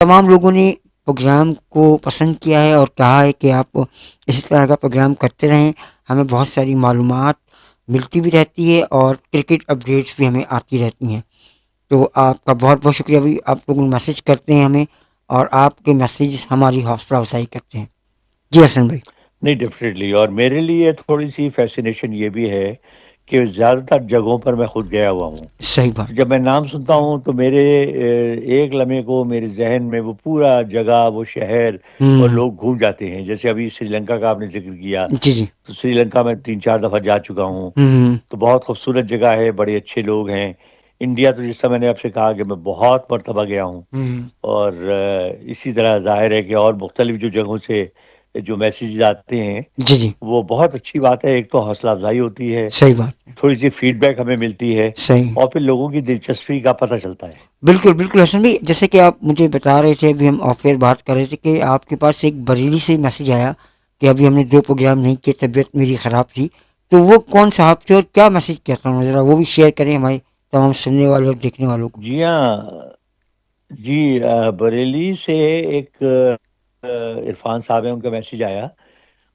तमाम लोगों ने प्रोग्राम को पसंद किया है और कहा है कि आप इसी तरह का प्रोग्राम करते रहें। हमें बहुत सारी मालूमात मिलती भी रहती है और क्रिकेट अपडेट्स भी हमें आती रहती हैं। तो आपका बहुत बहुत शुक्रिया। अभी आप लोग मैसेज करते हैं हमें और आपके मैसेज हमारी हौसला अफजाई करते हैं। जी हसन भाई। नहीं, डेफिनेटली। और मेरे लिए थोड़ी सी फैसिनेशन ये भी है कि ज़्यादातर जगहों पर मैं खुद गया हुआ हूँ। सही बात। तो जब मैं नाम सुनता हूँ तो मेरे एक लम्हे को मेरे जहन में वो पूरा जगह, वो शहर और हम्म। लोग घूम जाते हैं। जैसे अभी श्रीलंका का आपने जिक्र किया, जी जी। तो श्रीलंका में 3-4 दफ़ा जा चुका हूँ। हम्म। तो बहुत खूबसूरत जगह है, बड़े अच्छे लोग हैं। इंडिया तो जैसा मैंने आपसे कहा कि मैं बहुत मरतबा गया हूँ। हम्म। और इसी तरह ज़ाहिर है कि और मुख्तलिफ जो जगहों से जो मैसेजेस आते हैं, जी जी। वो बहुत अच्छी बात है। एक तो हौसला अफ़ज़ाई होती है, सही बात है। थोड़ी-सी फ़ीडबैक हमें मिलती है सही। और फिर लोगों की दिलचस्पी का पता चलता है। बिल्कुल बिल्कुल हसन भाई, जैसे कि आप मुझे बता रहे थे, अभी हम ऑफ एयर बात कर रहे थे कि आपके पास एक बरेली से मैसेज आया कि अभी हमने 2 प्रोग्राम नहीं किए, तबीयत मेरी ख़राब थी। तो वो कौन साहब थे और क्या मैसेज किया था उन्होंने, ज़रा वो भी शेयर करें हमारे तमाम सुनने वाले और देखने वालों को। जी हाँ। जी, बरेली से एक इरफ़ान साहब हैं, उनका मैसेज आया।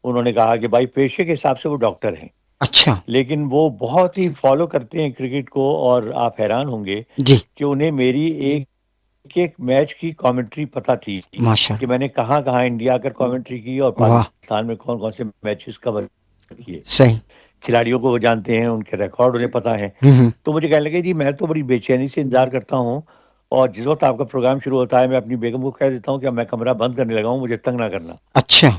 उन्होंने कहा कि भाई पेशे के हिसाब से वो डॉक्टर हैं, अच्छा। लेकिन वो बहुत ही फ़ॉलो करते हैं क्रिकेट को। और आप हैरान होंगे जी। कि उन्हें मेरी एक-एक मैच की कमेंट्री पता थी कि माशाल्लाह। मैंने कहाँ-कहाँ इंडिया आकर कमेंट्री की और वाह। पाकिस्तान में कौन-कौन से मैचेस कवर किए। सही। खिलाड़ियों को वो जानते हैं, उनके रिकॉर्ड उन्हें पता है। हम्म। तो मुझे कहने लगे, जी मैं तो बड़ी बेचैनी से इंतज़ार करता हूँ और जिस वक़्त आपका प्रोग्राम शुरू होता है, मैं अपनी बेगम को कह देता हूँ कि अब मैं कमरा बंद करने लगा हूँ, मुझे तंग ना करना। अच्छा।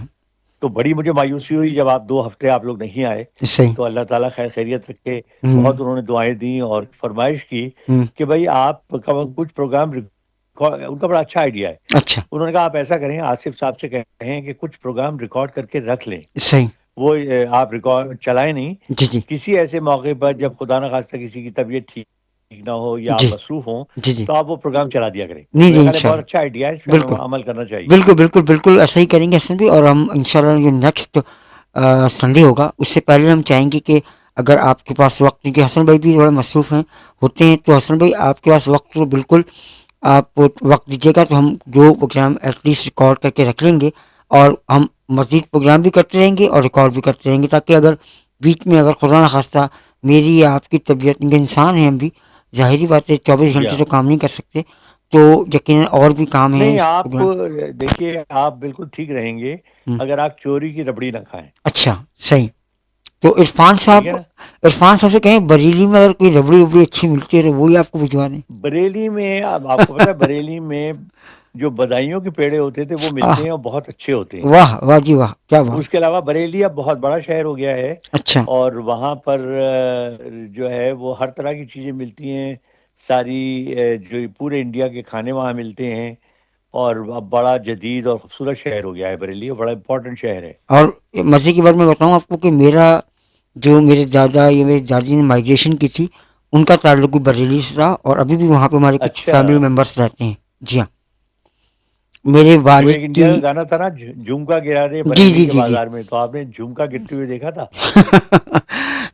तो बड़ी मुझे मायूसी हुई जब आप 2 हफ़्ते आप लोग नहीं आए। सही। तो अल्लाह ताला खैर खैरियत रखे। हम्म। बहुत उन्होंने दुआएँ दी और फ़रमाइश की हम्म। कि भई आप कुछ प्रोग्राम उनका बड़ा अच्छा आइडिया है। अच्छा। उन्होंने कहा, आप ऐसा करें, आसिफ साहब से कहें कि कुछ प्रोग्राम रिकॉर्ड करके रख लें। सही। वो आप रिकॉर्ड चलाएँ नहीं, जी जी। किसी ऐसे मौके पर जब खुदा न खास्ता किसी की तबीयत ठीक ठीक ना हो या जी आप मसरूफ़ हों, जी जी। तो आप वो प्रोग्राम चला दिया करें। नहीं मेरा नहीं ख़्याल है बहुत इंशाल्लाह। अच्छा आइडिया है, इस पे हमें बिल्कुल अमल करना चाहिए। बिल्कुल बिल्कुल बिल्कुल ऐसा ही करेंगे हसन भी। और हम इंशाल्लाह जो नेक्स्ट संडे होगा उससे पहले हम चाहेंगे कि अगर आपके पास वक्त, क्योंकि हसन भाई भी थोड़ा मसरूफ़ हैं होते हैं, तो हसन भाई आपके पास वक्त तो बिल्कुल आप वक्त दीजिएगा तो हम जो प्रोग्राम एटलीस्ट रिकॉर्ड करके रख लेंगे और हम मज़ीद प्रोग्राम भी करते रहेंगे और रिकॉर्ड भी करते रहेंगे, ताकि अगर बीच में अगर खुदा न खास्ता मेरी या आपकी तबीयत, क्योंकि इंसान हैं हम भी, ज़ाहिरी बात है 24 घंटे जी तो हाँ। काम नहीं कर सकते। तो यकीनन और भी काम है नहीं, इस आप प्रोग्राम। देखिए, आप बिल्कुल ठीक रहेंगे हुँ। अगर आप चोरी की रबड़ी ना खाएँ। अच्छा, सही। तो ठीक है ना? इरफ़ान साहब से कहें बरेली में अगर कोई रबड़ी-वबड़ी अच्छी मिलती है तो वो ही आपको भिजवा दें। बरेली में, अब आपको पता है, बरेली में जो बदायूं के पेड़े होते थे वो मिलते आह! हैं और बहुत अच्छे होते हैं। वाह! वाह जी वाह! क्या बात! उसके अलावा बरेली अब बहुत बड़ा शहर हो गया है अच्छा। और वहाँ पर जो है वो हर तरह की चीज़ें मिलती हैं। सारी जो पूरे इंडिया के खाने वहाँ मिलते हैं और अब बड़ा जदीद और खूबसूरत शहर हो गया है बरेली, और बड़ा इम्पोर्टेंट शहर है। और मज़े की बात मैं बताऊँ आपको कि मेरा जो मेरे दादा या मेरी दादी ने माइग्रेशन की थी, उनका ताल्लुक भी बरेली से था और अभी भी वहाँ पे हमारे कुछ अच्छा, फैमिली मेंबर्स रहते हैं। जी हाँ, मेरे वो वालिद एक की। इंडिया का गाना था ना, झुमका गिरा रे जी, बरेली जी, के जी, जी। बाज़ार में, तो आपने झुमका गिरते हुए देखा था?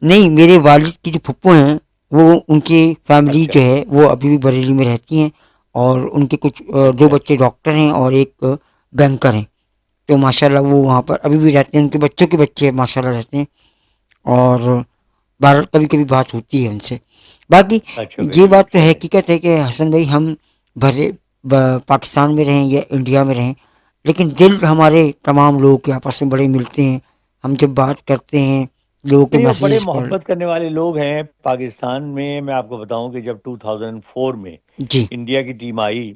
नहीं, मेरे वालिद की जो फूफो हैं, वो उनकी फैमिली अच्छा, जो है वो अभी भी बरेली में रहती हैं और उनके कुछ 2 अच्छा, बच्चे अच्छा। डॉक्टर हैं और एक बैंकर हैं। तो माशाल्लाह वो वहाँ पर अभी भी रहते हैं, उनके बच्चों के बच्चे माशाल्लाह रहते हैं और बार कभी-कभी बात होती है उनसे। बाकी अच्छा, ये वेरी बात गुड, तो है, वेरी गुड। हकीकत है कि हसन भाई हम भले पाकिस्तान में रहें या इंडिया में रहें, लेकिन दिल हमारे तमाम लोगों के आपस में बड़े मिलते हैं। हम जब बात करते हैं, लोगों के नहीं, वो बड़े मैसेजेस पर। मोहब्बत करने वाले लोग हैं। पाकिस्तान में मैं आपको बताऊँ कि जब 2004 में जी, इंडिया की टीम आई,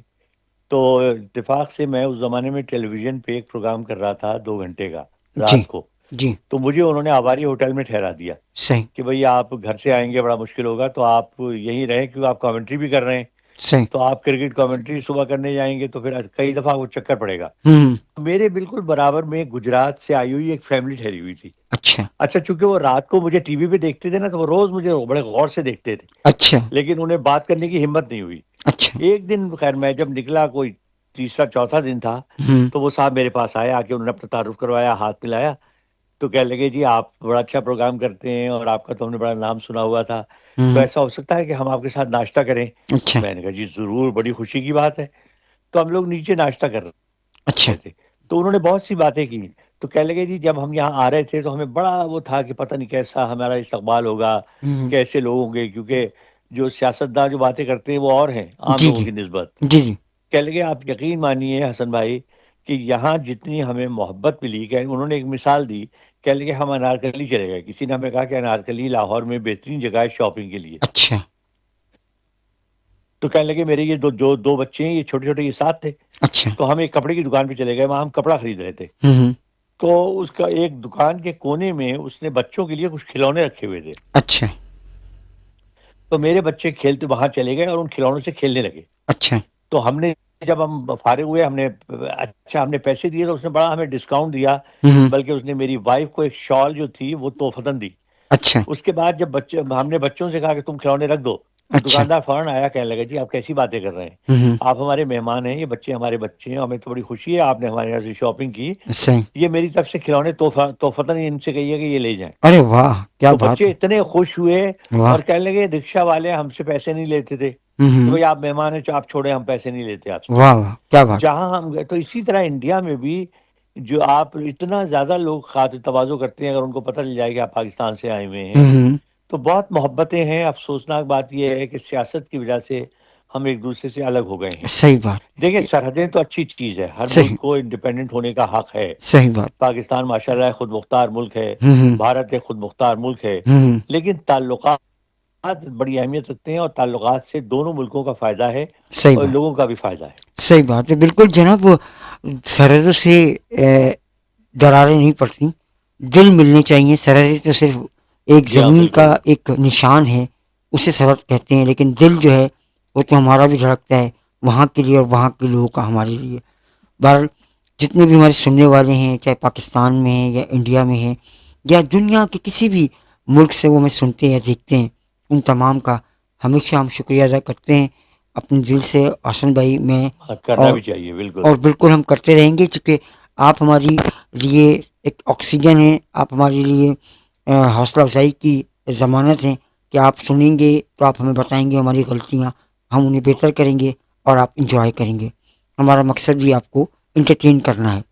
तो इत्तेफ़ाक से मैं उस ज़माने में टेलीविज़न पे एक प्रोग्राम कर रहा था 2 घंटे का, जी, रात को। जी, तो मुझे उन्होंने अवारी होटल में ठहरा दिया सही, कि भई आप घर से आएँगे बड़ा मुश्किल होगा, तो आप यहीं रहें, क्योंकि आप कमेंट्री भी कर रहे हैं। सही। तो आप क्रिकेट कमेंट्री सुबह करने जाएँगे तो फिर कई दफ़ा वो चक्कर पड़ेगा। हुँ, मेरे बिल्कुल बराबर में गुजरात से आई हुई एक फैमिली ठहरी हुई थी। अच्छा, अच्छा, चूँकि वो रात को मुझे टीवी पे देखते थे ना, तो वो रोज़ मुझे बड़े गौर से देखते थे, अच्छा, लेकिन उन्हें बात करने की हिम्मत नहीं हुई। अच्छा, एक दिन ख़ैर मैं जब निकला, कोई तीसरा चौथा दिन था, हुँ, तो वो साहब मेरे पास आए, आके उन्होंने अपना तारुफ़ करवाया, हाथ मिलाया, तो कहने लगे, जी आप बड़ा अच्छा प्रोग्राम करते हैं और आपका तो हमने बड़ा नाम सुना हुआ था, तो हुँ, ऐसा हो सकता है कि हम आपके साथ नाश्ता करें? अच्छा, मैंने कहा, जी ज़रूर, बड़ी खुशी की बात है। तो हम लोग नीचे नाश्ता कर अच्छा। रहे थे। तो उन्होंने बहुत सी बातें की। तो कहने लगे जी जब हम यहाँ आ रहे थे तो हमें बड़ा वो था कि पता नहीं कैसा हमारा इस्तकबाल होगा, हुँ, कैसे लोग होंगे, क्योंकि जो सियासतदान जो बातें करते हैं वो और हैं आम जी, लोगों जी। की निस्बत। जी, जी। कहने लगे आप यकीन मानिए हसन भाई कि यहाँ जितनी हमें मोहब्बत मिली, क्या उन्होंने एक मिसाल दी। कहने लगे हम अनारकली चले गए, किसी ने हमें कहा कि अनारकली लाहौर में बेहतरीन जगह है शॉपिंग के लिए। अच्छा, तो कहने लगे मेरे ये दो बच्चे हैं, ये छोटे-छोटे ये साथ थे। अच्छा। तो हम एक कपड़े की दुकान पे चले गए, वहाँ हम कपड़ा खरीद रहे थे। हुँ, हुँ। तो उसका एक दुकान के कोने में उसने बच्चों के लिए कुछ खिलौने रखे हुए थे। अच्छा, तो मेरे बच्चे खेलते वहाँ चले गए और उन खिलौनों से खेलने लगे। अच्छा। तो हमने जब हम फारिग हुए हमने पैसे दिए तो उसने बड़ा हमें डिस्काउंट दिया, हुँ, हुँ। बल्कि उसने मेरी वाइफ़ को एक शॉल जो थी वो तोहफ़तन दी। अच्छा, उसके बाद जब बच्चे हमने बच्चों से कहा कि तुम खिलौने रख दो, तो अच्छा। दुकानदार फ़ौरन आया, कहने लगा जी आप कैसी बातें कर रहे हैं? हुँ, हुँ। आप हमारे मेहमान हैं, ये बच्चे हमारे बच्चे हैं, हमें तो बड़ी खुशी है आपने हमारे यहाँ से शॉपिंग की। सही। ये मेरी तरफ से खिलौने तोहफ़तन इनसे कहिए कि ये ले जाएँ। अरे वाह! क्या तो बात बच्चे है। इतने खुश हुए वाह! और कहने लगे रिक्शा वाले हमसे पैसे नहीं लेते थे, हुँ, कि हुँ। भाई आप मेहमान हैं, आप छोड़ें हम पैसे नहीं लेते आपसे। वाह, वाह! क्या बात है। जहाँ हम गए तो इसी तरह इंडिया में भी जो आप इतना ज़्यादा लोग खातिर तवाज़ो करते हैं, अगर उनको पता चल जाए कि आप पाकिस्तान से आए हुए हुँ, हैं, हुँ। तो बहुत मोहब्बतें हैं। अफ़सोसनाक बात ये है कि सियासत की वजह से हम एक-दूसरे से अलग हो गए हैं। सही बात। देखिए ये सरहदें तो अच्छी चीज़ है, हर मुल्क सही, को इंडिपेंडेंट होने का हक है। सही बात। पाकिस्तान माशाल्लाह खुद मुख्तार मुल्क है, हुँ, हुँ। भारत एक खुद मुख्तार मुल्क है, हुँ, हुँ। लेकिन ताल्लुकात बड़ी अहमियत रखते हैं और ताल्लुकात से दोनों मुल्कों का फ़ायदा है सही और बात। लोगों का भी फ़ायदा है। सही बात है। बिल्कुल जनाब वो सरहदों से दरारें नहीं पड़ती। दिल मिलने चाहिए। सरहदें तो सिर्फ़ एक जी हाँ, ज़मीन का बिल्कुल। एक निशान है, उसे सरहद कहते हैं। लेकिन दिल जो है, वो तो हमारा भी धड़कता है, वहाँ के लिए और वहाँ के लोगों का हमारे लिए। बहरहाल जितने भी हमारे सुनने वाले हैं, चाहे पाकिस्तान में हैं या इंडिया में हैं या दुनिया के किसी भी मुल्क से वो हमें सुनते हैं या देखते हैं, उन तमाम का हमेशा हम शुक्रिया अदा करते हैं अपने दिल से। हसन भाई, मैं हाँ, करना और भी चाहिए, बिल्कुल। बिल्कुल हम करते रहेंगे, क्योंकि आप हमारी लिए एक ऑक्सीजन हैं, आप हमारे लिए हौसला अफजाई की ज़मानत हैं कि आप सुनेंगे तो आप हमें बताएंगे हमारी गलतियाँ, हम उन्हें बेहतर करेंगे और आप इंजॉय करेंगे। हमारा मकसद भी आपको इंटरटेन करना है।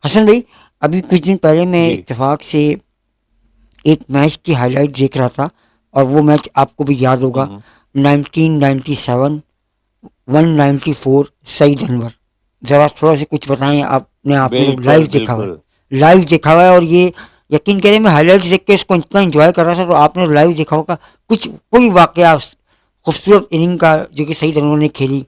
हसन भाई, अभी कुछ दिन पहले मैं जी। इत्तेफाक से एक मैच की हाईलाइट देख रहा था, और वो मैच आपको भी याद हुँ, होगा, हुँ। 1997 194 सईद अनवर। ज़रा थोड़ा-सा कुछ बताएँ, आपने आपने तो बिल्कुल, लाइव देखा हुआ है। बिल्कुल। लाइव देखा हुआ है, और ये यकीन करिए मैं हाइलाइट्स देख के इसको इतना एन्जॉय कर रहा था, तो आपने लाइव देखा होगा। कुछ कोई वाक़या उस खूबसूरत इनिंग का जो कि सईद अनवर ने खेली,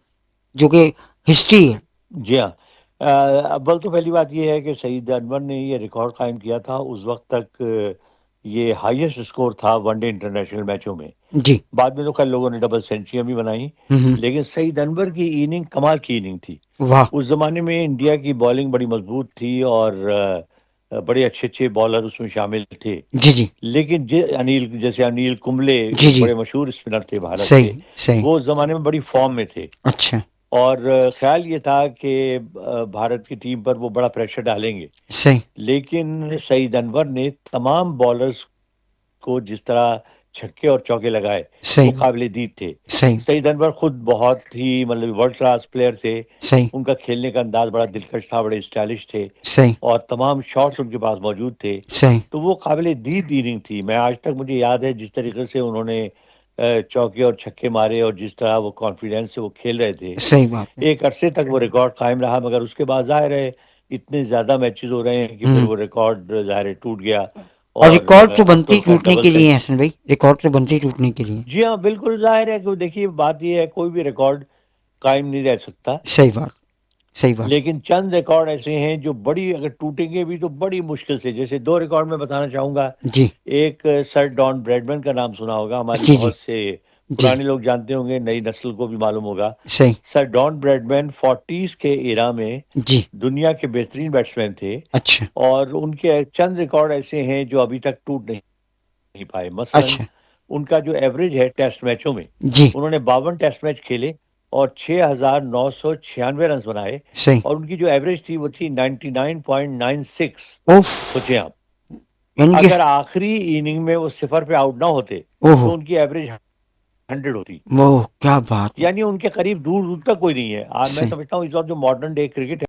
जो कि हिस्ट्री है। जी हाँ। अव्वल तो पहली बात ये है कि सईद अनवर ने ये रिकॉर्ड कायम किया था, उस वक़्त तक ये हाईएस्ट स्कोर था वनडे इंटरनेशनल मैचों में। जी। बाद में तो खैर लोगों ने डबल सेंचुरियाँ भी बनाई, हुँ, हुँ। लेकिन सईद अनवर की इनिंग कमाल की इनिंग थी। वाह! उस ज़माने में इंडिया की बॉलिंग बड़ी मज़बूत थी और बड़े अच्छे-अच्छे बॉलर उसमें शामिल थे। जी, जी। लेकिन जैसे अनिल कुंबले जी, एक जी। बड़े मशहूर स्पिनर थे भारत के, सही, सही। वो उस ज़माने में बड़ी फ़ॉर्म में थे अच्छा, और ख़्याल ये था कि भारत की टीम पर वो बड़ा प्रेशर डालेंगे। सही, लेकिन सईद अनवर ने तमाम बॉलर्स को जिस तरह छक्के और चौके लगाए, वो सही, काबिल-ए-दीद थे। सही, सईद अनवर खुद बहुत ही मतलब वर्ल्ड क्लास प्लेयर थे। सही, उनका खेलने का अंदाज़ बड़ा दिलकश था, बड़े स्टाइलिश थे सही, और तमाम शॉट्स उनके पास मौजूद थे। सही, तो वो काबिल-ए-दीद इनिंग थी। मैं आज तक मुझे याद है जिस तरीके से उन्होंने चौके और छक्के मारे और जिस तरह वो कॉन्फिडेंस से वो खेल रहे थे। सही बात है। एक अरसे तक वो रिकॉर्ड कायम रहा मगर उसके बाद ज़ाहिर है इतने ज़्यादा मैचेज़ हो रहे हैं कि फिर हुँ। वो रिकॉर्ड ज़ाहिर है टूट गया और और रिकॉर्ड तो अब बनते तो ही खैर टूटने डबल के लिए सेंच हैं हसन भाई, रिकॉर्ड तो बनते ही टूटने के लिए हैं। जी हाँ, बिल्कुल ज़ाहिर है कि देखिए बात ये है कोई भी रिकॉर्ड कायम नहीं रह सकता। सही बात, सही बात। लेकिन चंद रिकॉर्ड ऐसे हैं जो बड़ी अगर टूटेंगे भी तो बड़ी मुश्किल से जैसे 2 रिकॉर्ड मैं बताना चाहूँगा। जी, एक सर डॉन ब्रैडमैन का नाम सुना होगा, हमारी जी, जी, बहुत से जी, पुराने लोग जानते होंगे, नई नस्ल को भी मालूम होगा। सही, सर डॉन ब्रैडमैन 40s के एरा में जी, दुनिया के बेहतरीन बैट्समैन थे अच्छा, और उनके चंद रिकॉर्ड ऐसे हैं जो अभी तक टूट नहीं पाए। मसलन अच्छा, उनका जो एवरेज है टेस्ट मैचों में, जी, उन्होंने 52 टेस्ट मैच खेले और 6,996 रन्स बनाए सही, और उनकी जो एवरेज थी वो थी 99.96। उफ़! सोचें आप, यानी कि अगर आखिरी इनिंग में वो सिफर पे आउट ना होते, ओहो! तो उनकी एवरेज 100 होती। वो क्या बात है। यानी उनके करीब दूर दूर तक कोई नहीं है। आज मैं सही समझता हूँ इस वक्त जो मॉडर्न डे क्रिकेट